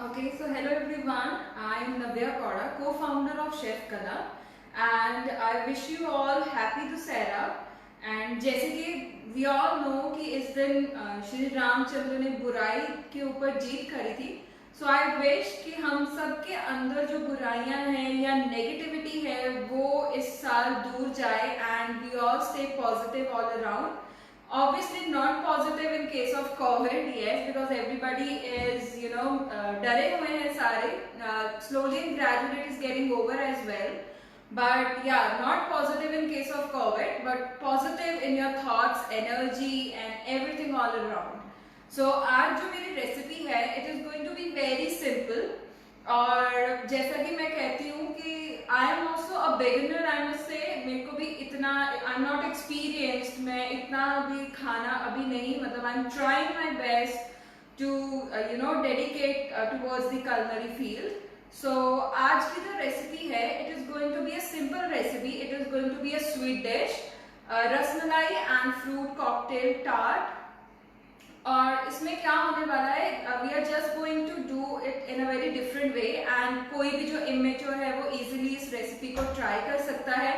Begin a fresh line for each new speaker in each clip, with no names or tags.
Okay, so hello everyone. I am Navya Kaura, co-founder of Chef Kala, and I wish you all happy Dussehra. And जैसे कि we all know कि इस दिन श्री रामचंद्र ने बुराई के ऊपर जीत करी थी. So I wish कि हम सब के अंदर जो बुराइयां हैं या नेगेटिविटी है वो इस साल दूर जाए and we all stay positive all around. Obviously not positive in case of COVID, yes, because everybody is डरे हुए हैं सारे. Slowly and gradually it is getting over as well, but yeah, not positive in case of COVID, but positive in your thoughts, energy and everything all around. So आज जो मेरी recipe है it is going to be very simple. और जैसा कि मैं कहती हूँ कि I am also a beginner, I must say मेरे को भी इतना आई एम नॉट एक्सपीरियंस्ड, मैं इतना भी खाना अभी नहीं, मतलब I am trying my best to dedicate towards the culinary field. So आज की जो रेसिपी है it is going to be a simple recipe. It is going to be a sweet dish, rasmalai and fruit cocktail tart. और इसमें क्या होने वाला है, we are just going to do it in a very different way and कोई भी जो immature है वो इजीली इस रेसिपी को ट्राई कर सकता है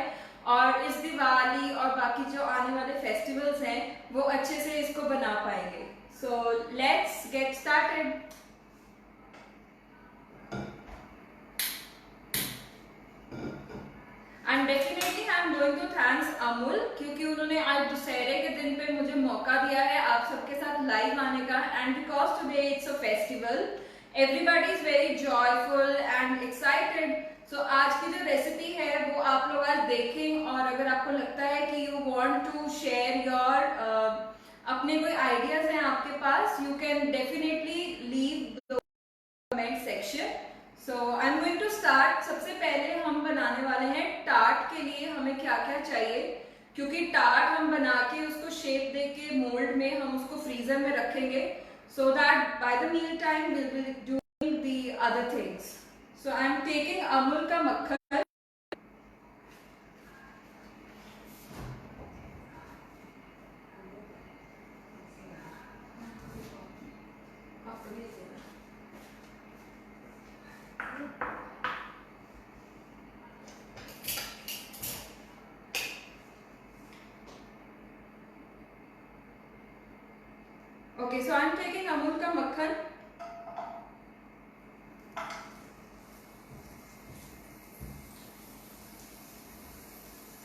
और इस दिवाली और बाकी जो आने वाले फेस्टिवल्स हैं वो अच्छे से इसको बना पाएंगे. So let's get started. And definitely I am going to thanks Amul, क्योंकि उन्होंने आज दशहरे के दिन पे मुझे मौका दिया है आप सबके साथ लाइव आने का. And because today it's a festival, everybody is very joyful and excited. So आज की जो रेसिपी है वो आप लोग आज देखें और अगर आपको लगता है कि you want to share your अपने कोई आइडियाज हैं आपके पास, you can definitely leave the comment section. So I am going to start. सबसे पहले हम बनाने वाले हैं टार्ट. के लिए हमें क्या क्या चाहिए, क्योंकि टार्ट हम बना के उसको शेप दे के मोल्ड में हम उसको फ्रीजर में रखेंगे so that by the meal time will be doing the other things. So I am taking Amul का मक्खन. Okay, so I am taking Amul का मक्खन.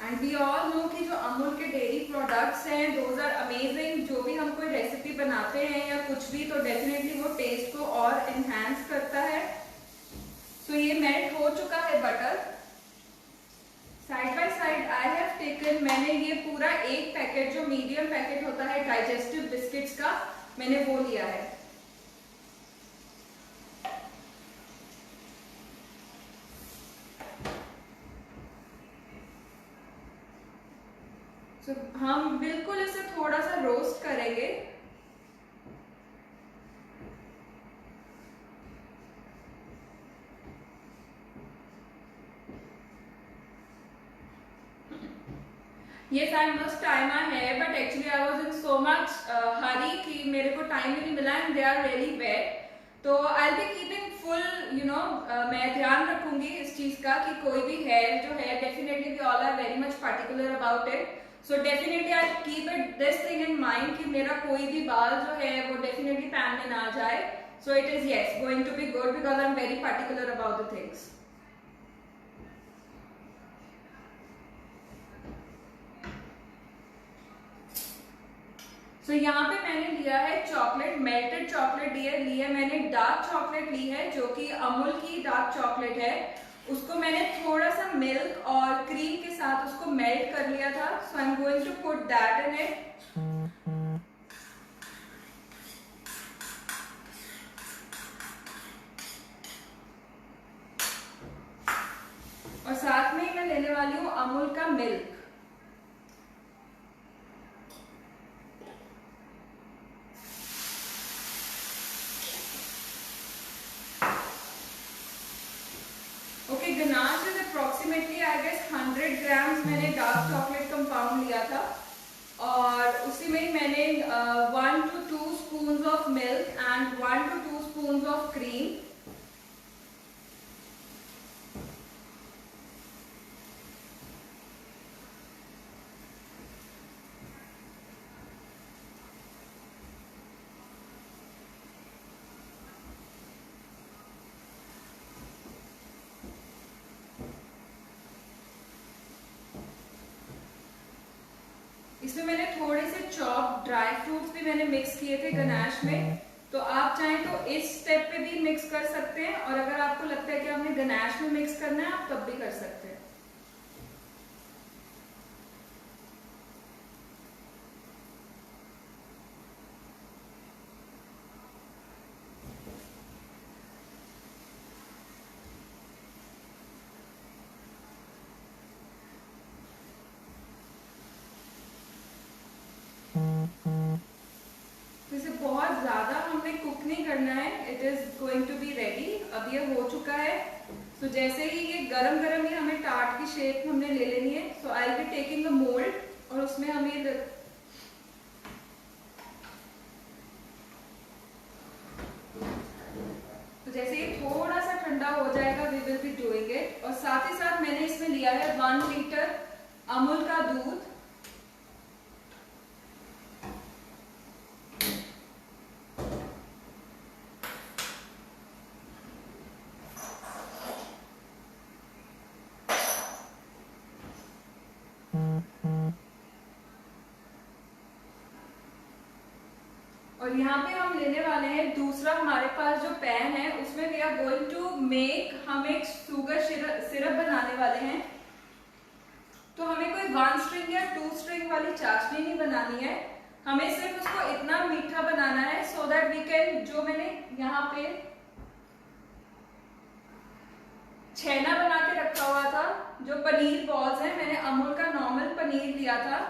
एंड वी ऑल नो कि जो अमूल के डेयरी प्रोडक्ट्स हैं दोज आर अमेजिंग. जो भी हम कोई रेसिपी बनाते हैं या कुछ भी, तो डेफिनेटली वो टेस्ट को और एनहांस करता है. सो ये मेल्ट हो चुका है butter. Side by side I have taken, मैंने ये पूरा एक पैकेट जो मीडियम पैकेट होता है डाइजेस्टिव बिस्किट्स का, मैंने वो लिया है. So, हम बिल्कुल इसे थोड़ा सा रोस्ट करेंगे. Yes, I must tie my hair, but actually I was in so much hurry कि मेरे को टाइम नहीं मिला and they are really wet. तो I'll be keeping full, मैं ध्यान रखूंगी इस चीज का कि कोई भी हेयर जो है, definitely we all are very much particular about it. So definitely I'll keep it this thing in mind कि मेरा कोई भी बाल जो है वो definitely पैन में ना जाए. So it is yes going to be good because I'm very particular about the things. So यहाँ पे मैंने लिया है चॉकलेट, मेल्टेड चॉकलेट ली है मैंने. डार्क चॉकलेट ली है जो कि अमूल की डार्क चॉकलेट है. उसको मैंने थोड़ा सा मिल्क और क्रीम के साथ उसको मेल्ट कर लिया था. So I am going to put that in it. और साथ में ही मैं लेने वाली हूँ अमूल का milk. Okay, ganache is approximately I guess 100 grams मैंने डार्क चॉकलेट कंपाउंड लिया था. और उसी में ही मैंने 1 to 2 spoon of milk and 1 to 2 spoon of cream. इसमें मैंने थोड़े से चॉप ड्राई फ्रूट्स भी मैंने मिक्स किए थे गनाश में. तो आप चाहें तो इस स्टेप पे भी मिक्स कर सकते हैं, और अगर आपको लगता है कि आपने गनाश में मिक्स करना है आप तब भी कर सकते हैं. तो इसे बहुत ज्यादा हमने कुक नहीं करना है. It is going to be ready. अब ये हो चुका है. तो जैसे ही ये गरम गरम ही हमें टार्ट की शेप हमने ले लेनी है. So I will be taking a mould और उसमें हम ये तो जैसे ये थोड़ा सा ठंडा हो जाएगा we will be doing it. और साथ ही साथ मैंने इसमें लिया है 1 लीटर अमूल का दूध. और यहाँ पे हम लेने वाले हैं दूसरा हमारे पास जो पैन है उसमें we are going to make, हम एक शुगर सिरप बनाने वाले हैं. तो हमें कोई 1 स्ट्रिंग या 2 स्ट्रिंग वाली चाशनी नहीं बनानी है. हमें सिर्फ उसको इतना मीठा बनाना है सो दैट वी कैन, जो मैंने यहाँ पे छेना बना के रखा हुआ था, जो पनीर बॉल्स है, मैंने अमूल का नॉर्मल पनीर लिया था.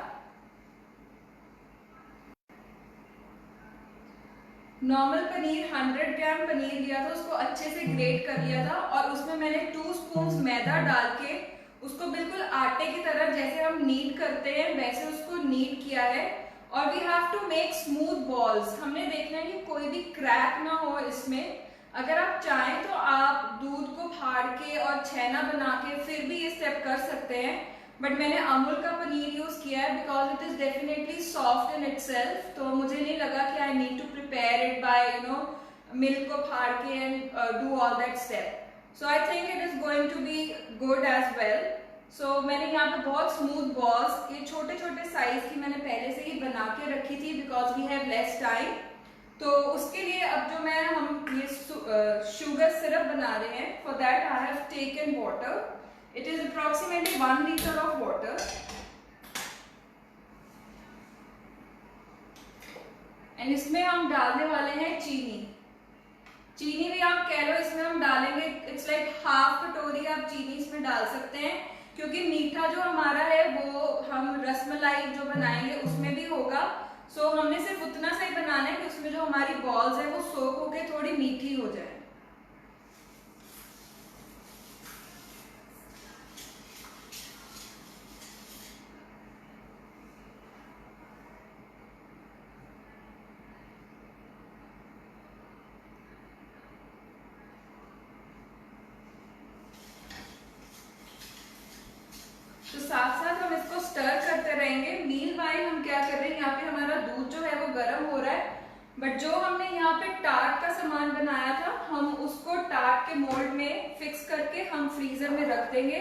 नॉर्मल पनीर 100 ग्राम पनीर लिया था, उसको अच्छे से ग्रेट कर लिया था. और उसमें मैंने 2 स्पून मैदा डाल के उसको बिल्कुल आटे की तरह जैसे हम नीड करते हैं वैसे उसको नीड किया है. और we have to make smooth balls. हमने देखना है कि कोई भी क्रैक ना हो इसमें. अगर आप चाहें तो आप दूध को फाड़ के और छेना बना के फिर भी ये स्टेप कर सकते हैं. बट मैंने अमूल का पनीर यूज किया है because it is definitely soft in itself. तो मुझे नहीं लगा कि I need to prepare it by milk को फाड़ के and do all that step. So I think it is going to be good as well. सो मैंने यहाँ पे बहुत स्मूथ बॉल्स, ये छोटे छोटे साइज की मैंने पहले से ही बना के रखी थी because we have less time. तो उसके लिए अब जो हम ये शुगर सिरप बना रहे हैं, for that I have taken water. It is approximately 1 liter of water. And इसमें हम डालने वाले हैं चीनी. चीनी भी आप कह लो इसमें हम डालेंगे, इट्स लाइक हाफ कटोरी आप चीनी इसमें डाल सकते हैं. क्योंकि मीठा जो हमारा है वो हम रसमलाई जो बनाएंगे उसमें भी होगा. सो हमने सिर्फ उतना सा ही बनाना है कि उसमें जो हमारी बॉल्स है वो सोक होके थोड़ी मीठी हो जाए. तो साथ साथ हम इसको स्टर करते रहेंगे. मील वाइल हम क्या कर रहे हैं, यहाँ पे हमारा दूध जो है वो गर्म हो रहा है. बट जो हमने यहाँ पे टार्ट का सामान बनाया था हम उसको टार्ट के मोल्ड में फिक्स करके हम फ्रीजर में रख देंगे.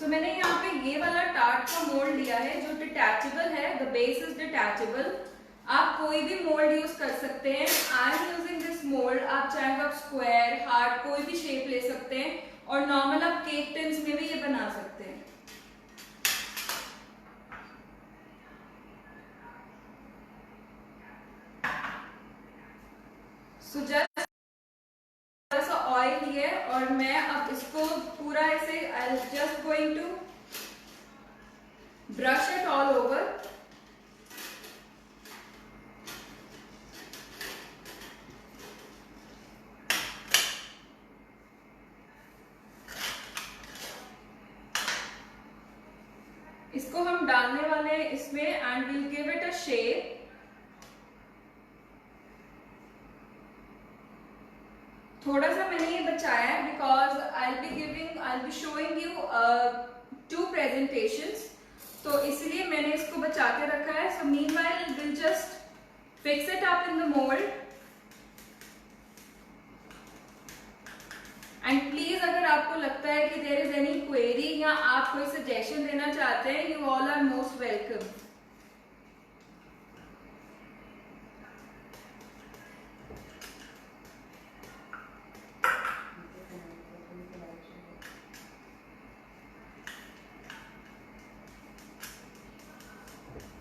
मैंने यहाँ पे ये वाला टार्ट का मोल्ड लिया है जो डिटैचेबल है, द बेस इज डिटैचेबल। आप कोई भी मोल्ड यूज कर सकते हैं। I am using this mould. आप चाहे तो आप स्क्वायर, हार्ट, कोई भी शेप ले सकते हैं और नॉर्मल आप केक टिन्स में भी ये बना सकते हैं। सो जस्ट थोड़ा सा ऑयल लिया और मैं अब इसको पूरा ऐसे I am just going to brush it all over. इसको हम डालने वाले हैं इसमें and will give it a shape. थोड़ा सा मैंने ये बचाया है because I will be showing you 2 presentations, तो इसलिए मैंने इसको बचा के रखा है। So meanwhile will just fix it up in the mould and please अगर आपको लगता है कि देयर इज एनी क्वेरी या आप कोई सजेशन देना चाहते हैं, you all are most welcome.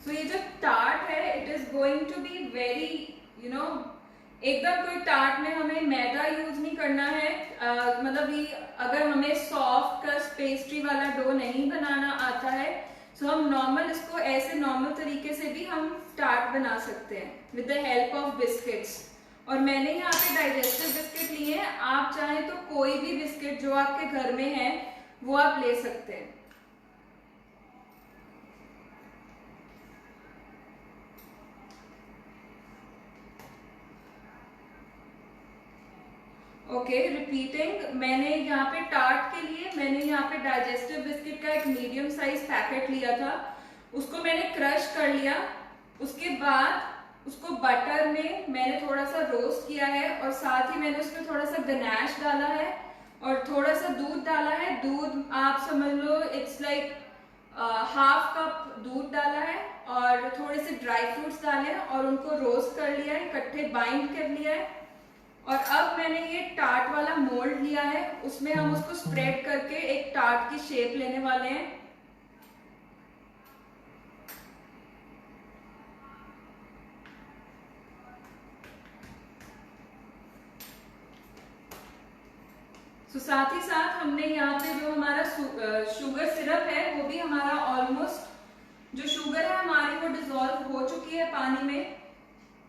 तो ये जो टार्ट है it is going to be very एकदम कोई टार्ट में हमें मैदा यूज नहीं करना है। मतलब ये अगर हमें सॉफ्ट क्रस्ट पेस्ट्री वाला डो नहीं बनाना आता है तो हम नॉर्मल इसको ऐसे नॉर्मल तरीके से भी हम टार्ट बना सकते हैं with the help of biscuits. और मैंने यहाँ पे डाइजेस्टिव बिस्किट लिए हैं। आप चाहें तो कोई भी बिस्किट जो आपके घर में है वो आप ले सकते हैं। ओके, रिपीटिंग, मैंने यहाँ पे टार्ट के लिए मैंने यहाँ पे डाइजेस्टिव बिस्किट का एक मीडियम साइज पैकेट लिया था, उसको मैंने क्रश कर लिया। उसके बाद उसको बटर में मैंने थोड़ा सा रोस्ट किया है और साथ ही मैंने उसमें थोड़ा सा गनाश डाला है और थोड़ा सा दूध डाला है। दूध आप समझ लो इट्स लाइक हाफ कप दूध डाला है और थोड़े से ड्राई फ्रूट्स डाले हैं और उनको रोस्ट कर लिया है, इकट्ठे बाइंड कर लिया है। और अब मैंने ये टार्ट वाला मोल्ड लिया है, उसमें हम उसको स्प्रेड करके एक टार्ट की शेप लेने वाले हैं। साथ ही साथ हमने यहाँ पे जो हमारा शुगर सिरप है वो भी हमारा ऑलमोस्ट, जो शुगर है हमारी वो डिजोल्व हो चुकी है पानी में।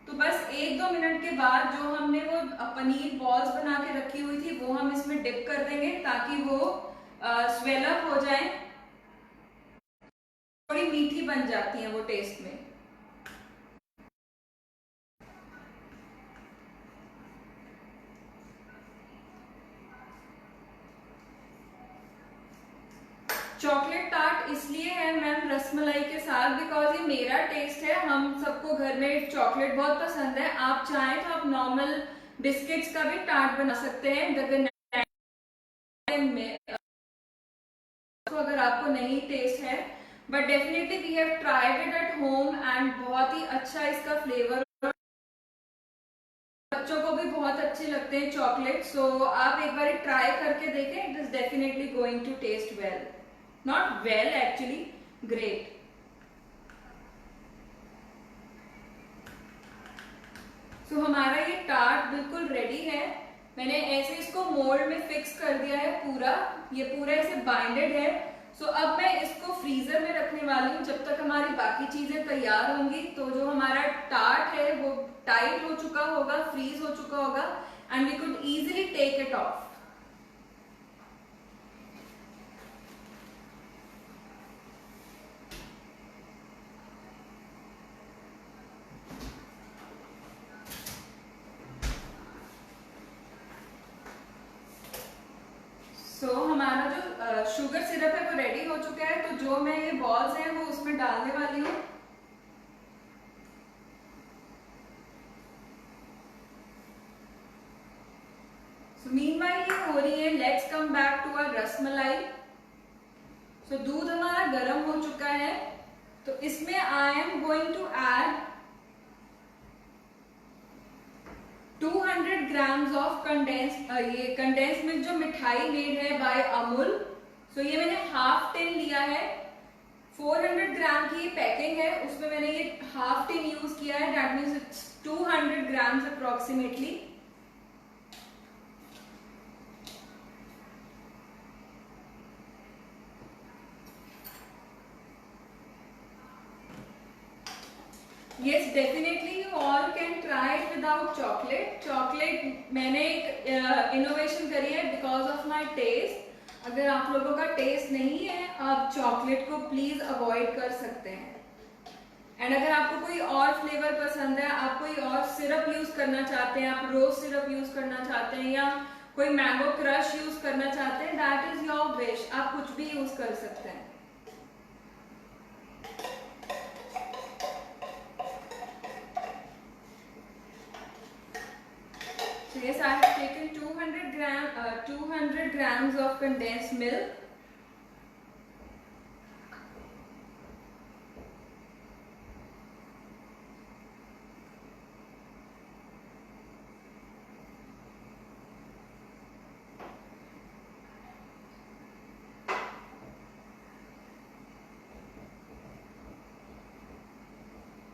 तो बस 1-2 मिनट के बाद जो हमने वो पनीर बॉल्स बना के रखी हुई थी वो हम इसमें डिप कर देंगे ताकि वो स्वेल अप हो जाए। थोड़ी मीठी बन जाती है वो टेस्ट में। चॉकलेट टार्ट इसलिए है मैम रसमलाई के साथ बिकॉज ये मेरा टेस्ट है। हम सबको घर में चॉकलेट बहुत पसंद है। आप चाहें तो आप नॉर्मल बिस्किट्स का भी टार्ट बना सकते हैं में, तो अगर आपको नहीं टेस्ट है, but definitely we have tried it at home and बहुत ही अच्छा इसका फ्लेवर, बच्चों को भी बहुत अच्छे लगते हैं चॉकलेट। सो आप एक बार ट्राई करके देखें, it is definitely going to taste well, not well actually, great. So हमारा ये टार्ट बिल्कुल रेडी है। मैंने ऐसे इसको मोल्ड में फिक्स कर दिया है पूरा, ये पूरा ऐसे बाइंडेड है। सो अब मैं इसको फ्रीजर में रखने वाली हूँ जब तक हमारी बाकी चीजें तैयार होंगी। तो जो हमारा टार्ट है वो टाइट हो चुका होगा, फ्रीज हो चुका होगा and we could easily take it off. So हमारा जो शुगर सिरप है वो रेडी हो चुका है। तो जो मैं ये बॉल्स हैं वो उसमें डालने वाली हूँ। सो मीनवाइल ये हो रही है, let's come back to our rasmalai. So दूध हमारा गर्म हो चुका है, तो इसमें I am going to add 200 grams of ये कंडेंस मिल्क जो मिठाई मेड है बाय अमूल। सो ये मैंने हाफ टिन लिया है, 400 ग्राम की ये पैकिंग है, उसमें मैंने ये हाफ टिन यूज किया है, that means it's 200 grams approximately. Yes, definitely you all can try it without chocolate. Chocolate मैंने एक इनोवेशन करी है बिकॉज ऑफ माई टेस्ट। अगर आप लोगों का टेस्ट नहीं है, आप चॉकलेट को प्लीज अवॉइड कर सकते हैं। एंड अगर आपको कोई और फ्लेवर पसंद है, आप कोई और सिरप यूज करना चाहते हैं, आप रोज सिरप यूज करना चाहते हैं या कोई मैंगो क्रश यूज करना चाहते हैं, दैट इज योर विश, आप कुछ भी यूज कर सकते हैं। So yes, I have taken 200 grams of condensed milk.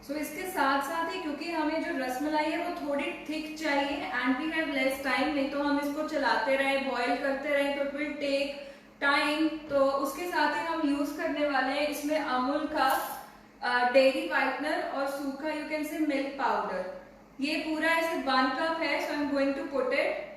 सो इसके साथ साथ ही, क्योंकि हमें जो रसमलाई है वो थोड़ी थिक चाहिए and we have less time, नहीं तो हम इसको चलाते रहे, बॉईल करते रहे तो इट विल टेक टाइम। तो उसके साथ ही हम यूज करने वाले हैं इसमें अमूल का डेयरी व्हाइटनर और सूखा you can say milk powder. ये पूरा ऐसे 1 कप है, so I am going to put it.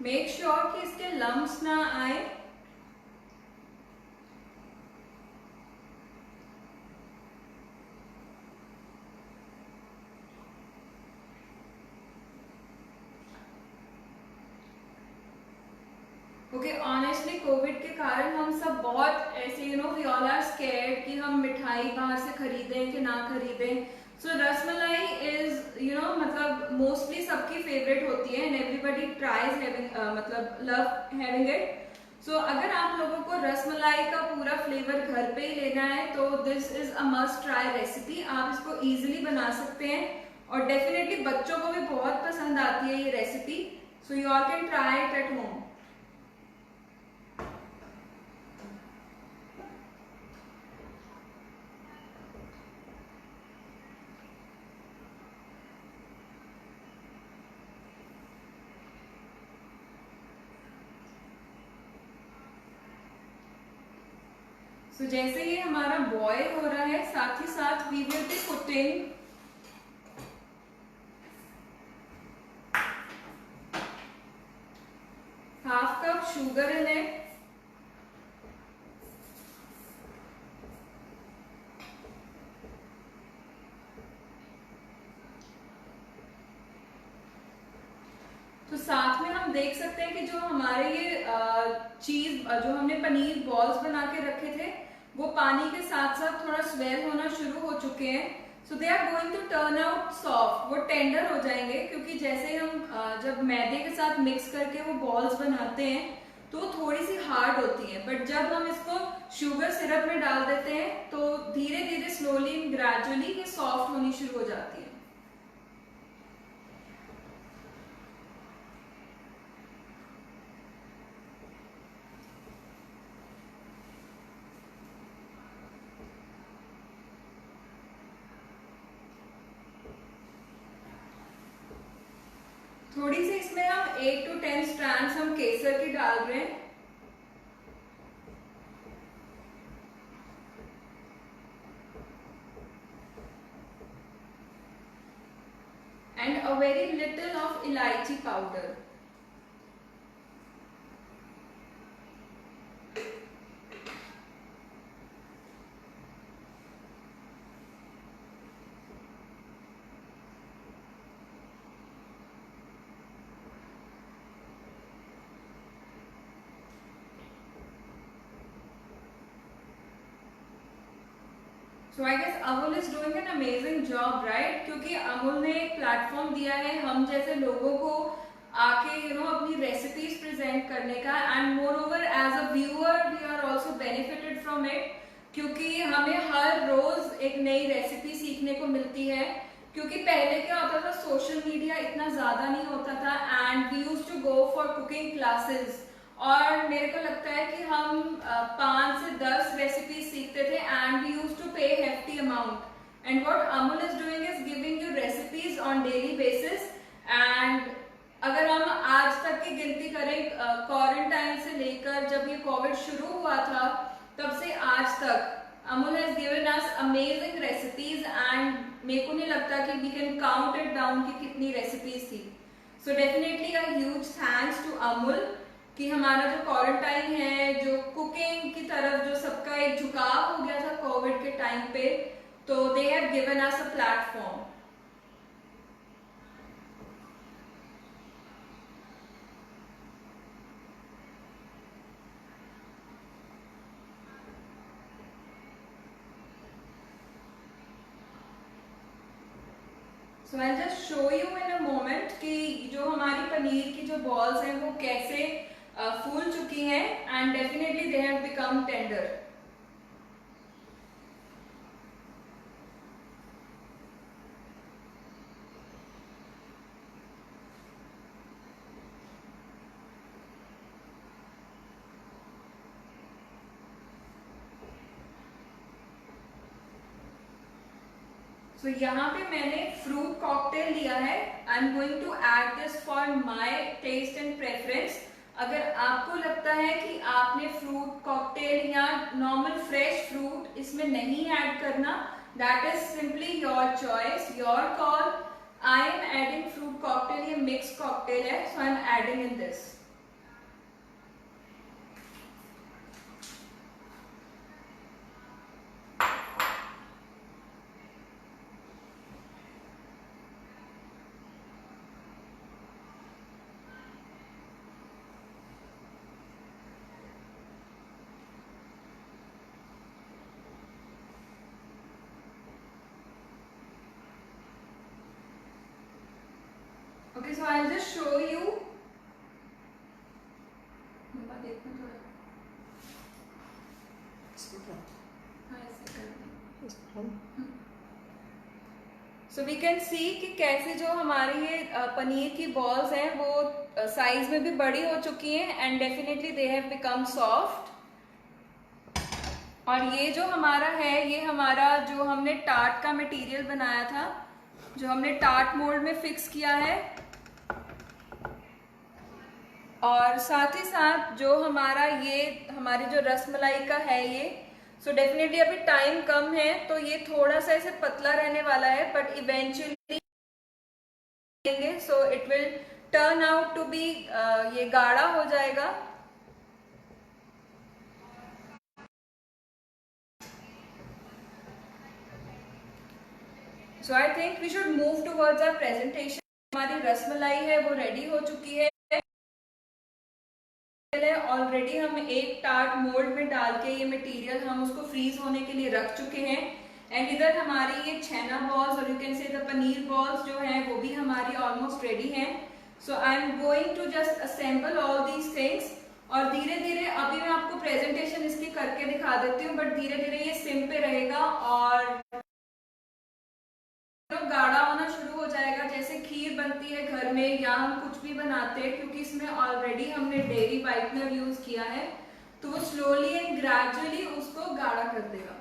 Make sure कि इसके लम्प्स ना आए। ओके, ऑनेस्टली कोविड के कारण हम सब बहुत ऐसे वी ऑल आर स्कैर्ड कि हम मिठाई बाहर से खरीदें कि ना खरीदें। सो रसमलाई इज मतलब मोस्टली सबकी फेवरेट होती है एंड एवरीबडी ट्राइज हैविंग मतलब लव हैविंग इट। सो अगर आप लोगों को रसमलाई का पूरा फ्लेवर घर पे ही लेना है तो this is a must try recipe. आप इसको इजीली बना सकते हैं और डेफिनेटली बच्चों को भी बहुत पसंद आती है ये recipe. So you all can try it at home. तो जैसे ये हमारा बॉयल हो रहा है, साथ ही साथ we will be putting half cup sugar in it. तो साथ में हम देख सकते हैं कि जो हमारे ये चीज जो हमने पनीर बॉल्स बना के रखे थे वो पानी के साथ साथ थोड़ा स्वेल होना शुरू हो चुके हैं। So they are going to turn out soft, वो टेंडर हो जाएंगे क्योंकि जैसे हम जब मैदे के साथ मिक्स करके वो बॉल्स बनाते हैं तो थोड़ी सी हार्ड होती है, बट जब हम इसको शुगर सिरप में डाल देते हैं तो धीरे धीरे स्लोली ग्रेजुअली ये सॉफ्ट होनी शुरू हो जाती है। थोड़ी सी इसमें हम 8 to 10 स्ट्रैंड्स हम केसर की डाल रहे हैं and a very little of elaichi powder. So I guess Amul is doing an amazing job, right? क्योंकि अमूल ने एक प्लेटफॉर्म दिया है हम जैसे लोगों को आके अपनी रेसिपीज प्रेजेंट करने का, and moreover as a viewer we are also benefited from it, क्योंकि हमें हर रोज एक नई रेसिपी सीखने को मिलती है। क्योंकि पहले क्या होता था, सोशल मीडिया इतना ज्यादा नहीं होता था and we used to go for cooking classes, और मेरे को लगता है कि हम 5 से 10 रेसिपीज सीखते थे एंड वी यूज्ड टू पे hefty amount, and what Amul is doing is giving you recipes on daily basis। and अगर हम आज तक की गिनती करें क्वारंटाइन से लेकर जब ये कोविड शुरू हुआ था तब से आज तक Amul has given us amazing recipes, and मेरे को नहीं लगता कि we can count it down कि कितनी रेसिपीज थी। so definitely a huge thanks to Amul कि हमारा जो क्वारंटाइन है, जो कुकिंग की तरफ जो सबका एक झुकाव हो गया था कोविड के टाइम पे, तो they have given us a platform. So I just show you in a moment कि जो हमारी पनीर की जो बॉल्स हैं वो कैसे फूल चुकी हैं, and definitely they have become tender. So यहाँ पे मैंने फ्रूट कॉकटेल लिया है। I am going to add this for my taste and preference. अगर आपको लगता है कि आपने फ्रूट कॉकटेल या नॉर्मल फ्रेश फ्रूट इसमें नहीं ऐड करना, that is simply your choice, your call. I am adding fruit cocktail, ये मिक्स कॉकटेल है, so I am adding in this. Okay, so I'll just show you. So we can see कि कैसे जो हमारी ये पनीर की balls हैं वो साइज में भी बड़ी हो चुकी हैं, and definitely they have become soft. और ये जो हमारा है, ये हमारा जो हमने टार्ट का मटेरियल बनाया था, जो हमने टार्ट मोल्ड में फिक्स किया है, और साथ ही साथ जो हमारा ये हमारी जो रसमलाई का है ये, सो डेफिनेटली अभी टाइम कम है तो ये थोड़ा सा ऐसे पतला रहने वाला है, but eventually so it will turn out to be, ये गाढ़ा हो जाएगा। So I think we should move towards our presentation. हमारी रसमलाई है वो रेडी हो चुकी है ऑलरेडी। हम एक टार्ट मोल्ड में डाल के ये मटेरियल हम उसको फ्रीज होने के लिए रख चुके हैं, एंड इधर हमारी ये छेना बॉल्स और you can say the paneer balls जो है वो भी हमारी ऑलमोस्ट रेडी हैं। So I am going to just assemble all these things, और धीरे धीरे अभी मैं आपको प्रेजेंटेशन इसकी करके दिखा देती हूँ, बट धीरे धीरे ये सिम पे रहेगा और गाढ़ा होना शुरू हो जाएगा। जैसे खीर बनती है घर में या हम कुछ भी बनाते हैं, क्योंकि इसमें ऑलरेडी हमने डेयरी व्हाइटनर यूज किया है, तो वो स्लोली एंड ग्रेजुअली उसको गाढ़ा कर देगा।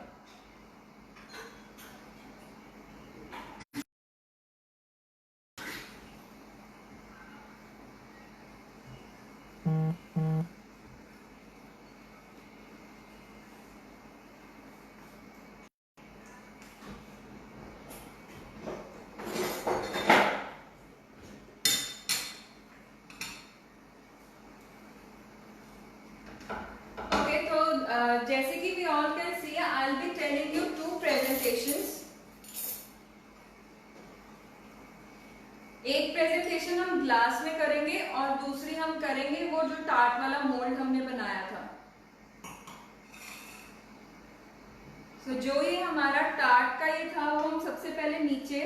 जैसे कि we all can see, I'll be telling you two presentations. एक प्रेजेंटेशन हम ग्लास में करेंगे और दूसरी हम करेंगे वो जो टार्ट वाला मोल्ड हमने बनाया था। तो जो ये हमारा टार्ट का ये था वो हम सबसे पहले नीचे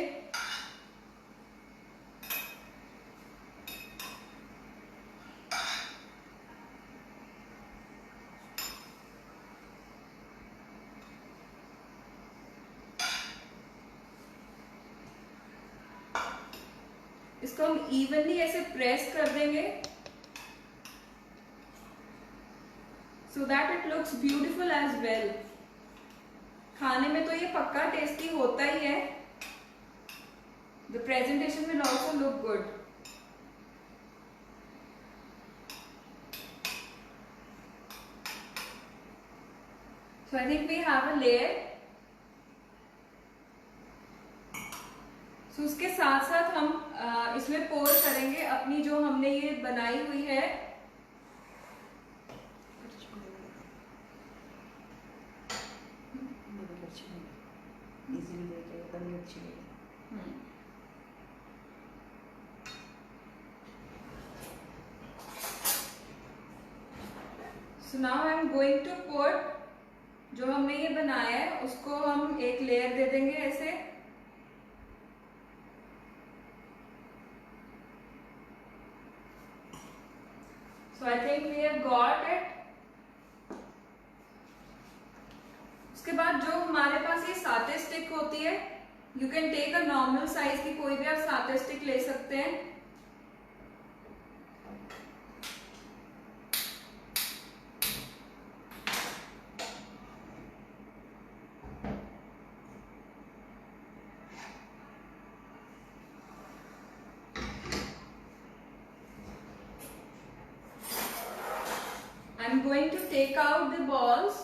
इसको हम इवनली ऐसे प्रेस कर देंगे so that it looks beautiful as well. खाने में तो ये पक्का टेस्टी होता ही है। The presentation will also look good. So I think we have a layer. So उसके साथ साथ हम इसमें पोर करेंगे अपनी जो हमने ये बनाई हुई है so now I am going to put जो हमने ये बनाया है उसको हम एक लेयर दे देंगे ऐसे। So I think we have got it. उसके बाद जो हमारे पास ये साते स्टिक होती है, you can take a normal size की कोई भी आप साते स्टिक ले सकते हैं। I'm going to take out the balls.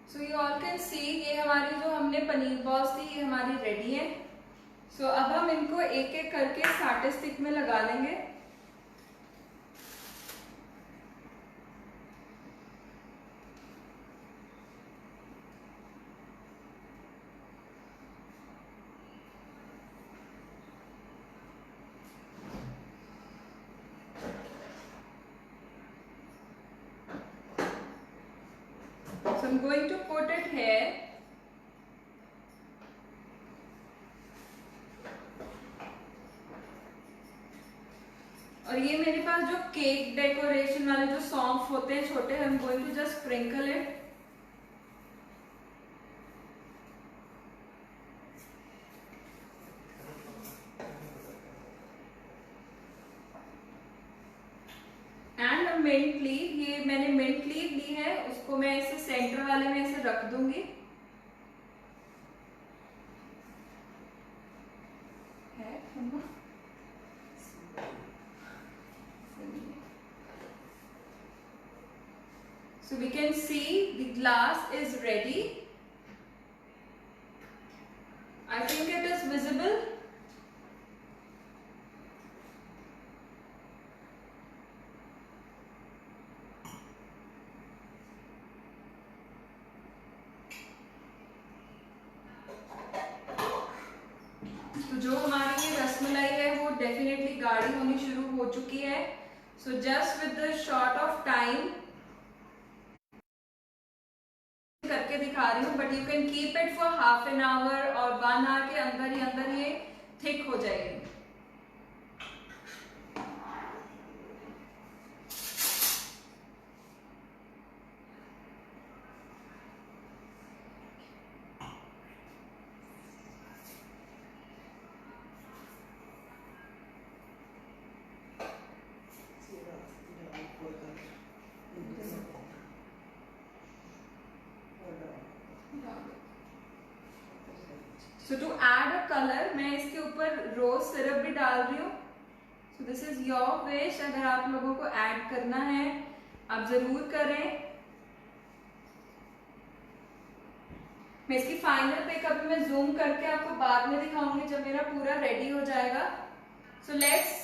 So you all can see ये हमारी जो हमने पनीर बॉल्स थी ये हमारी रेडी है। So अब हम इनको एक एक करके साटे स्टिक में लगा लेंगे। So I'm going to put it here. और ये मेरे पास जो केक डेकोरेशन वाले जो सॉन्ग्स होते हैं छोटे, I'm going to just sprinkle it. And mint leave, ये मैंने मिंट लीव ली है, उसको मैं ऐसे सेंटर वाले में ऐसे रख दूंगी। So we can see the glass is ready. I think it is visible. तो जो हमारी ये रसमलाई है वो डेफिनेटली गाढ़ी होनी शुरू हो चुकी है। So just with the short of time करके दिखा रही हूँ, but you can keep it for half an hour और 1 आवर के अंदर ही अंदर ये थिक हो जाएगी। सो टू एड अ कलर मैं इसके ऊपर रोज सिरप भी डाल रही हूँ। So this is your wish, अगर आप लोगों को ऐड करना है आप जरूर करें। मैं इसकी फाइनल पिक अभी मैं जूम करके आपको बाद में दिखाऊंगी जब मेरा पूरा रेडी हो जाएगा. So let's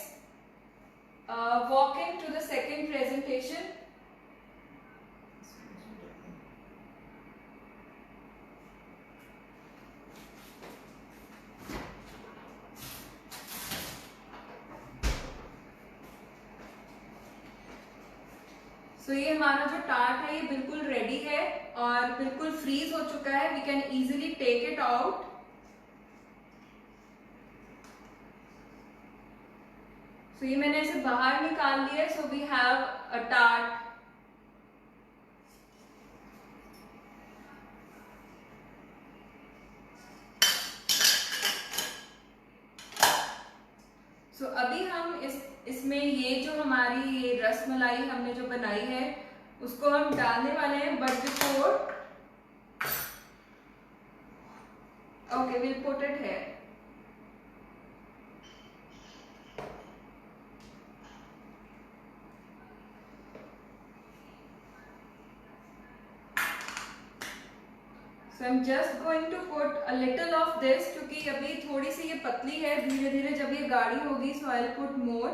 walk into the second presentation. तो ये हमारा जो टार्ट है ये बिल्कुल रेडी है और बिल्कुल फ्रीज हो चुका है. We can easily take it out. So ये मैंने ऐसे बाहर निकाल लिया. So we have a tart. So अभी हम इसमें ये जो हमारी ये रसमलाई हमने जो बनाई है उसको हम डालने वाले हैं. But before okay will put it here. So I'm just going to put a little of this क्योंकि अभी थोड़ी सी ये पतली है. धीरे धीरे जब ये गाढ़ी होगी so I'll put more.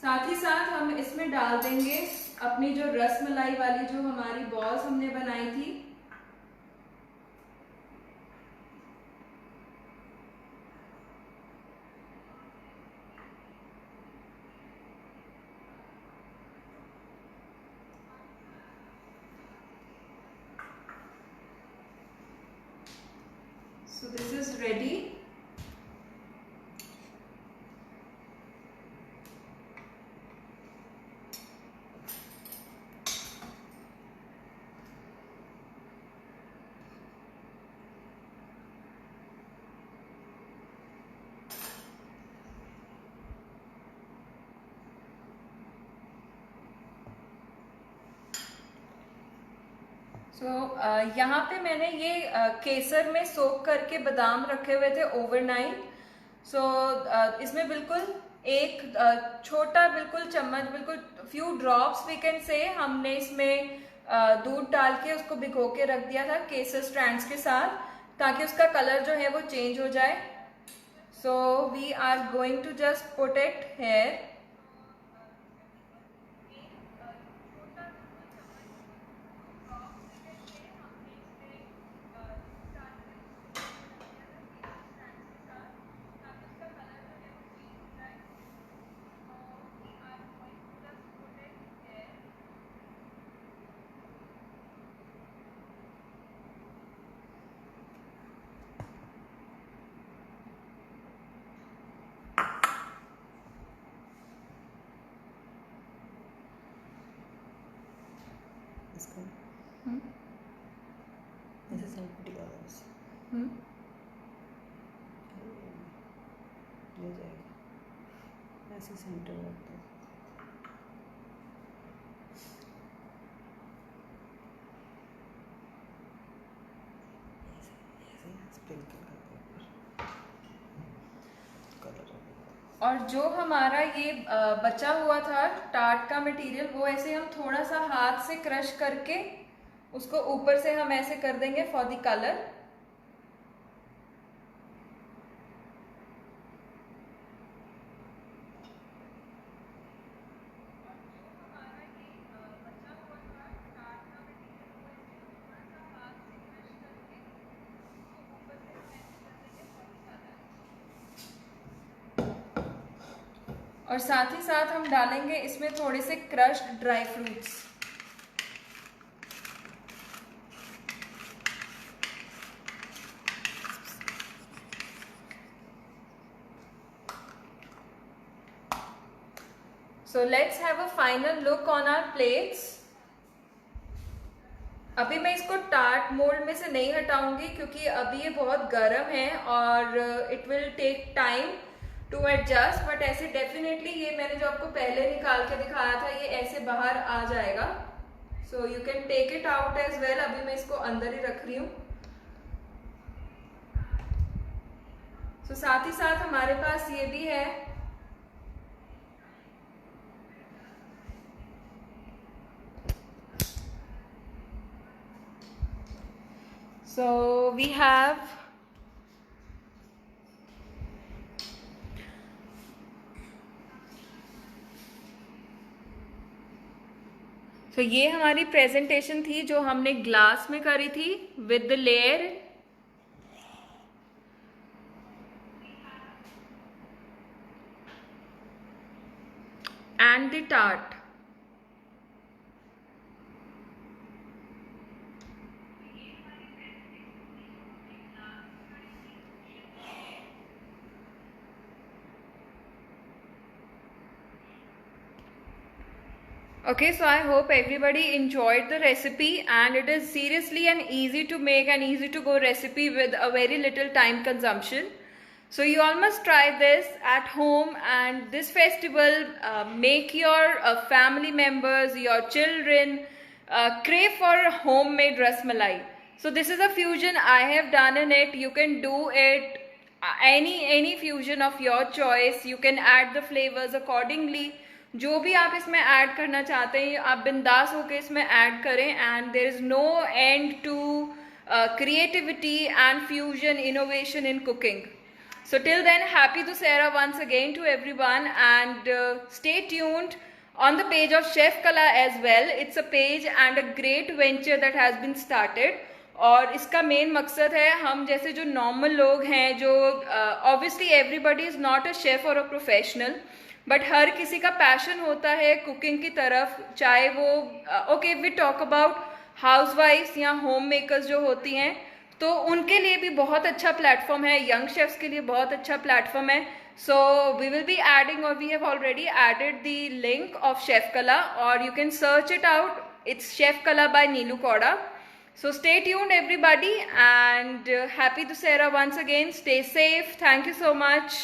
साथ ही साथ हम इसमें डाल देंगे अपनी जो रसमलाई वाली जो हमारी बॉल्स हमने बनाई थी. So this is ready. तो यहाँ पे मैंने ये केसर में सोक करके बादाम रखे हुए थे ओवरनाइट. सो इसमें बिल्कुल एक छोटा बिल्कुल चम्मच बिल्कुल few drops we can say हमने इसमें दूध डाल के उसको भिगो के रख दिया था केसर स्ट्रैंड्स के साथ ताकि उसका कलर जो है वो चेंज हो जाए. So we are going to just put it here.
ऐसे साइड पे टिका दो बस. ले जाएगा ऐसे सेंटर रख दो. ऐसे स्प्रिंकल कर दो कलर.
और जो हमारा ये बचा हुआ था टार्ट का मटेरियल वो ऐसे हम थोड़ा सा हाथ से क्रश करके उसको ऊपर से हम ऐसे कर देंगे फॉर द कलर. और साथ ही साथ हम डालेंगे इसमें थोड़े से crushed dry fruits. So let's have a final look on our plates. अभी मैं इसको टार्ट मोल्ड में से नहीं हटाऊंगी क्योंकि अभी ये बहुत गर्म है और it will take time to adjust. But ऐसे डेफिनेटली ये मैंने जो आपको पहले निकाल के दिखाया था ये ऐसे बाहर आ जाएगा. So you can take it out as well. अभी मैं इसको अंदर ही रख रही हूँ. सो साथ ही साथ हमारे पास ये भी है. So we have ये हमारी प्रेजेंटेशन थी जो हमने ग्लास में करी थी with the layer and the tart. Okay, so I hope everybody enjoyed the recipe, and it is seriously an easy to make and easy to go recipe with a very little time consumption. So you all must try this at home, and this festival make your family members, your children crave for homemade rasmalai. So this is a fusion I have done in it. You can do it any fusion of your choice. You can add the flavors accordingly. जो भी आप इसमें add करना चाहते हैं आप बिंदास होकर इसमें ऐड करें, and there is no end to creativity and fusion innovation in cooking. So till then, happy Dussehra once again to everyone, and stay tuned on the page of Chef Kala as well. It's a page and a great venture that has been started. और इसका main मकसद है हम जैसे जो normal लोग हैं, जो obviously everybody is not a chef और अ प्रोफेशनल, बट हर किसी का पैशन होता है कुकिंग की तरफ, चाहे वो ओके वी टॉक अबाउट हाउसवाइफ्स या होम मेकर्स जो होती हैं, तो उनके लिए भी बहुत अच्छा प्लेटफॉर्म है, यंग शेफ्स के लिए बहुत अच्छा प्लेटफॉर्म है. So we will be adding, और we have already added the link of chef Kala, और you can search it out. It's chef Kala by Neelu Kaura. So stay tuned everybody, and happy Dussehra once again. Stay safe. Thank you so much.